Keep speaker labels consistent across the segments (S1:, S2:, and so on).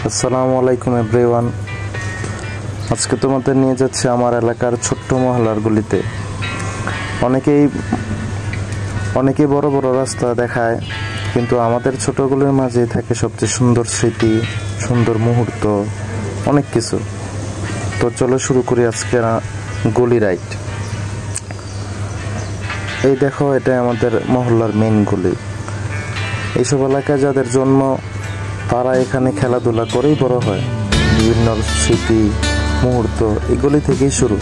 S1: আসসালামু আলাইকুম এভরিওয়ান। আজকে তোমাদের নিয়ে যাচ্ছি আমার এলাকার ছোট্ট মহল্লার গলিতে। অনেকেই বড় বড় রাস্তা দেখায়, কিন্তু আমাদের ছোটগুলোর মাঝেই থাকে সবচেয়ে সুন্দর স্মৃতি, সুন্দর মুহূর্ত, অনেক কিছু। তো চলো শুরু করি আজকে গলি রাইড। এই দেখো, এটা আমাদের মহল্লার মেইন গলি। এইসব এলাকায় যাদের জন্ম তারা এখানে খেলাধুলা করেই বড় হয়। বিভিন্ন স্মৃতি মুহূর্ত এগুলি থেকেই শুরু।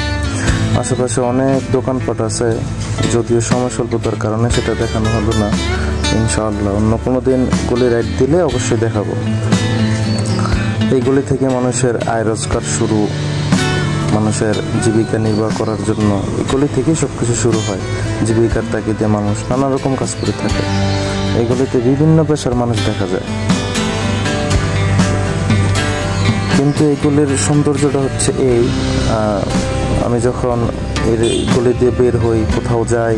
S1: আশেপাশে অনেক দোকানপাট আছে, যদিও সময় স্বল্পতার কারণে সেটা দেখানো হলো না। ইনশাআল্লাহ অন্য কোনো দিন গলি রাইড দিলে অবশ্যই দেখাবো। এইগুলি থেকে মানুষের আয় রোজগার শুরু, মানুষের জীবিকা নির্বাহ করার জন্য এগুলি থেকেই সব কিছু শুরু হয়। জীবিকার তাগিদে মানুষ নানা রকম কাজ করে থাকে। এগুলিতে বিভিন্ন পেশার মানুষ দেখা যায়, কিন্তু এগুলির সৌন্দর্যটা হচ্ছে আমি যখন এর গলি দিয়ে বের হই, কোথাও যাই,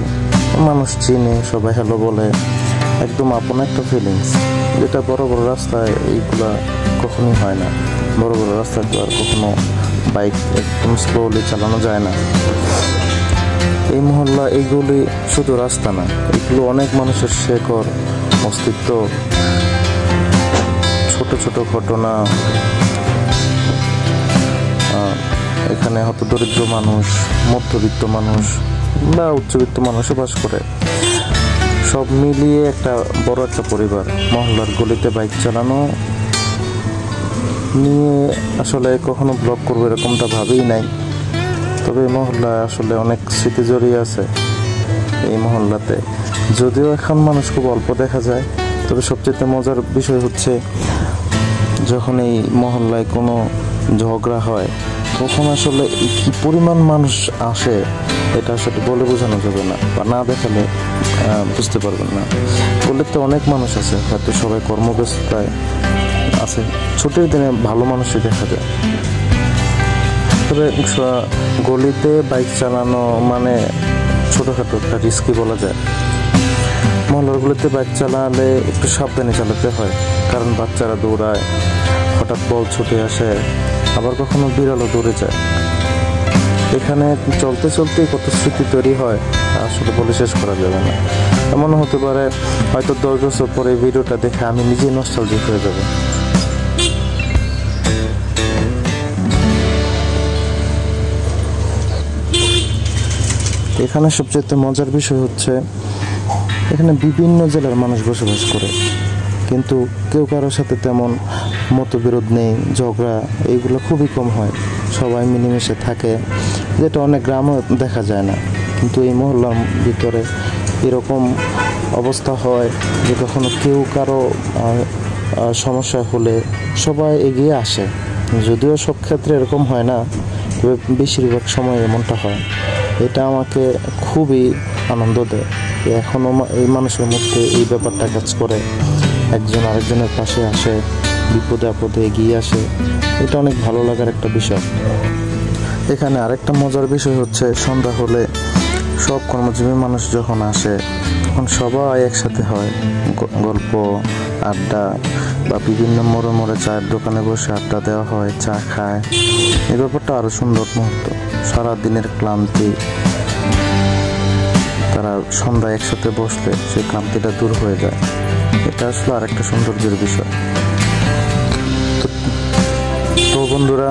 S1: মানুষ চিনে, সবাই হ্যালো বলে, একদম আপন একটা ফিলিংস, যেটা বড় বড় রাস্তায় এইগুলা কখনোই হয় না। বড় বড় রাস্তায় তো আর কখনো বাইক একদম স্লোলি চালানো যায় না। এই মহল্লা, এইগুলি শুধু রাস্তা না, এগুলো অনেক মানুষের শেকড়, অস্তিত্ব, ছোট ছোট ঘটনা। এখানে হয়তো দরিদ্র মানুষ, মধ্যবিত্ত মানুষ বা উচ্চবিত্ত মানুষও বাস করে। সব মিলিয়ে একটা বড় একটা পরিবার। মহল্লার গলিতে বাইক চালানো নিয়ে আসলে কখনো ব্লগ করবো এরকমটা ভাবেই নাই। তবে এই মহল্লায় আসলে অনেক স্মৃতি জড়িয়ে আছে এই মহল্লাতে। যদিও এখন মানুষ খুব অল্প দেখা যায়, তবে সবচেয়ে মজার বিষয় হচ্ছে যখন এই মহল্লায় কোনো ঝগড়া হয়, তখন আসলে কি পরিমাণ মানুষ আসে এটা আসলে বলে বোঝানো যাবে না, বা না দেখালে বুঝতে পারবেন না। বললে তো অনেক মানুষ আছে, হয়তো সবাই কর্মব্যস্ততায় আছে, ছুটির দিনে ভালো মানুষই দেখা যায়। তবে গলিতে বাইক চালানো মানে ছোটোখাটো একটা রিস্কি বলা যায়। মহল্লার গলিতে বাইক চালালে একটু সাবধানে চালাতে হয়, কারণ বাচ্চারা দৌড়ায়, হঠাৎ বল ছুটে আসে, আবার কখনো বিড়ালও দৌড়ে যায়। এখানে চলতে চলতেই কত স্মৃতি তৈরি হয়, আসলে বলে শেষ করা যাবে না। এমনও হতে পারে হয়তো 10 বছর পরে এই ভিডিওটা দেখে আমি নিজেই নস্টালজিক হয়ে যাব। এখানে সবচেয়ে মজার বিষয় হচ্ছে এখানে বিভিন্ন জেলার মানুষ বসবাস করে, কিন্তু কেউ কারোর সাথে তেমন মতবিরোধ নেই, ঝগড়া এইগুলো খুবই কম হয়। সবাই মিলেমিশে থাকে, যেটা অনেক গ্রামও দেখা যায় না। কিন্তু এই মহল্লার ভিতরে এরকম অবস্থা হয় যে কখনো কেউ কারো সমস্যা হলে সবাই এগিয়ে আসে। যদিও সব ক্ষেত্রে এরকম হয় না, তবে বেশিরভাগ সময় এমনটা হয়। এটা আমাকে খুবই আনন্দ দেয়। এখনও এই মানুষের মধ্যে এই ব্যাপারটা কাজ করে, একজন আরেকজনের পাশে আসে, বিপদে আপদে এগিয়ে আসে। এটা অনেক ভালো লাগার একটা বিষয়। এখানে আরেকটা মজার বিষয় হচ্ছে সন্ধ্যা হলে সব কর্মজীবী মানুষ যখন আসে, তখন সবাই একসাথে হয়, গল্প আড্ডা বা বিভিন্ন মোড়ে মোড়ে চায়ের দোকানে বসে আড্ডা দেওয়া হয়, চা খায়। এই ব্যাপারটা আরও সুন্দর মুহূর্ত। সারাদিনের ক্লান্তি, তারা সন্ধ্যা একসাথে বসলে সেই ক্লান্তিটা দূর হয়ে যায়। এটা আসলে আরেকটা সৌন্দর্যের বিষয়। তো বন্ধুরা,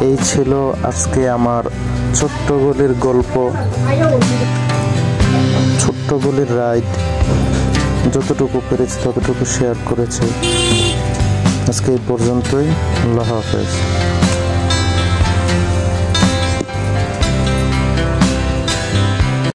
S1: এই ছিল আজকে আমার ছোট্ট গলির গল্প, ছোট্ট গলির রাইড। যতটুকু পেরেছি ততটুকু শেয়ার করেছি। আজকে এই পর্যন্তই। আল্লাহ হাফেজ।